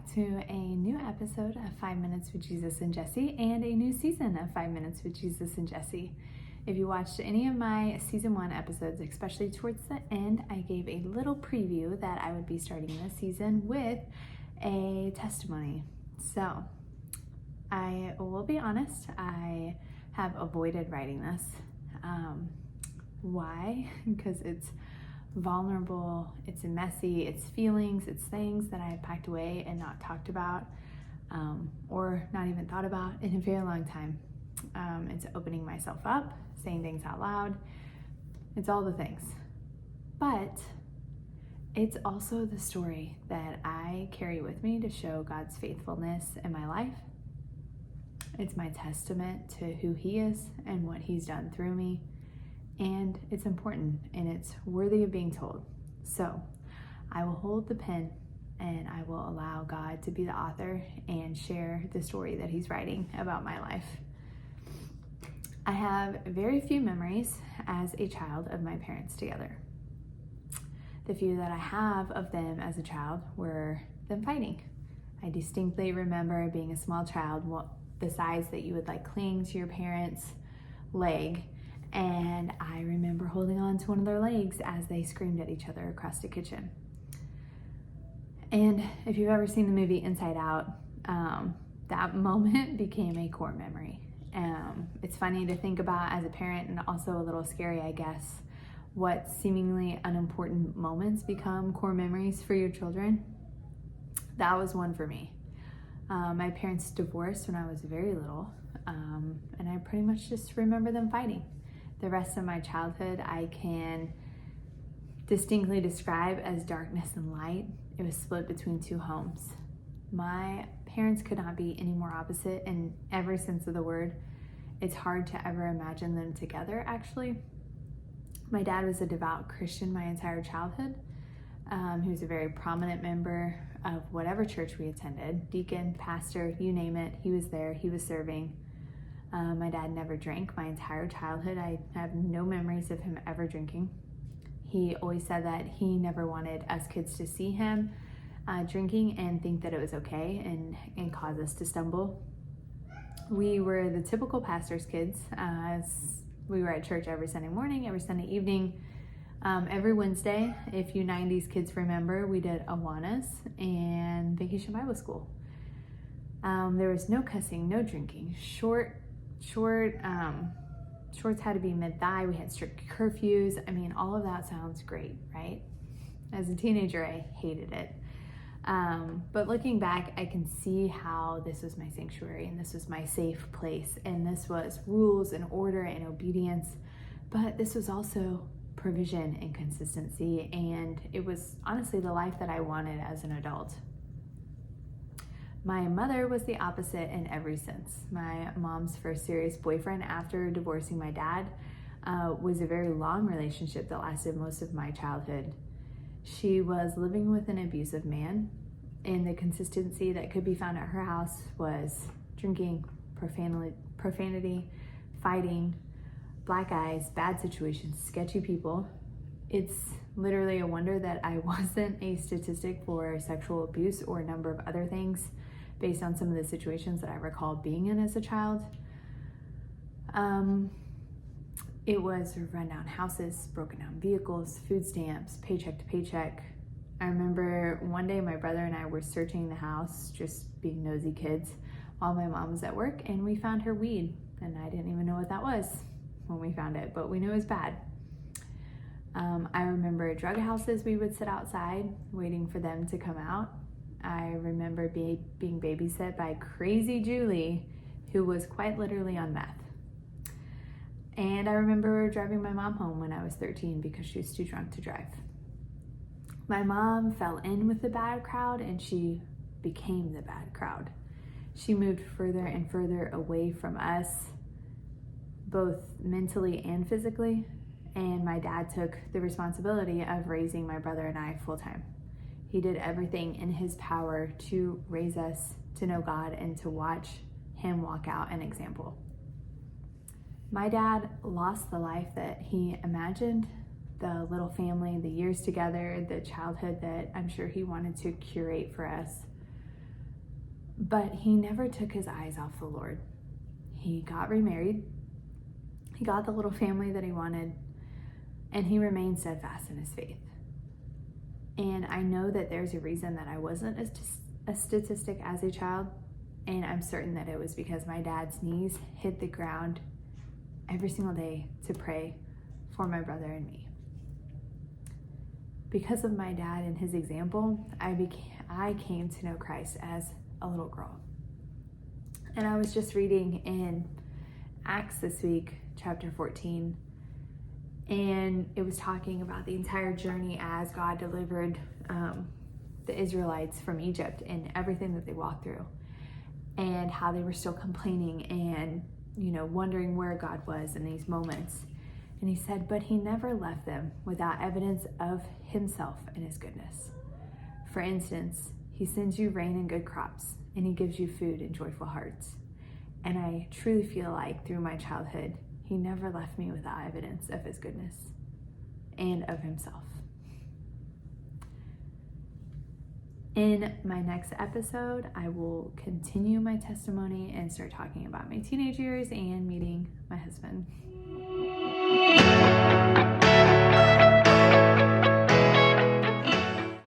back to a new episode of 5 Minutes with Jesus and Jesse and a new season of 5 Minutes with Jesus and Jesse. If you watched any of my season 1 episodes, especially towards the end, I gave a little preview that I would be starting this season with a testimony. So I will be honest, I have avoided writing this. Why? Because it's vulnerable, it's messy, it's feelings, it's things that I have packed away and not talked about, or not even thought about in a very long time. It's opening myself up, saying things out loud. It's all the things. But it's also the story that I carry with me to show God's faithfulness in my life. It's my testament to who He is and what He's done through me. And it's important and it's worthy of being told. So I will hold the pen and I will allow God to be the author and share the story that He's writing about my life. I have very few memories as a child of my parents together. The few that I have of them as a child were them fighting. I distinctly remember being a small child, the size that you would cling to your parents' leg. And I remember holding on to one of their legs as they screamed at each other across the kitchen. And if you've ever seen the movie Inside Out, that moment became a core memory. It's funny to think about as a parent and also a little scary, I guess, what seemingly unimportant moments become core memories for your children. That was one for me. My parents divorced when I was very little, and I pretty much just remember them fighting. The rest of my childhood I can distinctly describe as darkness and light. It was split between two homes. My parents could not be any more opposite in every sense of the word. It's hard to ever imagine them together, actually. My dad was a devout Christian my entire childhood. He was a very prominent member of whatever church we attended. Deacon, pastor, you name it, he was there, he was serving. My dad never drank my entire childhood. I have no memories of him ever drinking. He always said that he never wanted us kids to see him drinking and think that it was okay and cause us to stumble. We were the typical pastor's kids. We were at church every Sunday morning, every Sunday evening, every Wednesday. If you 90s kids remember, we did Awanas and Vacation Bible School. There was no cussing, no drinking. Shorts had to be mid-thigh. We had strict curfews. I mean, all of that sounds great, right? As a teenager, I hated it. But looking back, I can see how this was my sanctuary and this was my safe place. And this was rules and order and obedience. But this was also provision and consistency. And it was honestly the life that I wanted as an adult. My mother was the opposite in every sense. My mom's first serious boyfriend after divorcing my dad was a very long relationship that lasted most of my childhood. She was living with an abusive man, and the consistency that could be found at her house was drinking, profanity, fighting, black eyes, bad situations, sketchy people. It's literally a wonder that I wasn't a statistic for sexual abuse or a number of other things based on some of the situations that I recall being in as a child. It was rundown houses, broken down vehicles, food stamps, paycheck to paycheck. I remember one day my brother and I were searching the house, just being nosy kids, while my mom was at work, and we found her weed. And I didn't even know what that was when we found it, but we knew it was bad. I remember drug houses, we would sit outside waiting for them to come out. I remember being babysit by crazy Julie, who was quite literally on meth. And I remember driving my mom home when I was 13 because she was too drunk to drive. My mom fell in with the bad crowd and she became the bad crowd. She moved further and further away from us, both mentally and physically. And my dad took the responsibility of raising my brother and I full time. He did everything in his power to raise us to know God and to watch Him walk out an example. My dad lost the life that he imagined, the little family, the years together, the childhood that I'm sure he wanted to curate for us. But he never took his eyes off the Lord. He got remarried. He got the little family that he wanted, and he remained steadfast in his faith. And I know that there's a reason that I wasn't a statistic as a child, and I'm certain that it was because my dad's knees hit the ground every single day to pray for my brother and me. Because of my dad and his example, I came to know Christ as a little girl. And I was just reading in Acts this week, chapter 14, and it was talking about the entire journey as God delivered the Israelites from Egypt and everything that they walked through, and how they were still complaining and, wondering where God was in these moments. And he said, but he never left them without evidence of himself and his goodness. For instance, he sends you rain and good crops, and he gives you food and joyful hearts. And I truly feel like through my childhood, he never left me without evidence of his goodness and of himself. In my next episode, I will continue my testimony and start talking about my teenage years and meeting my husband.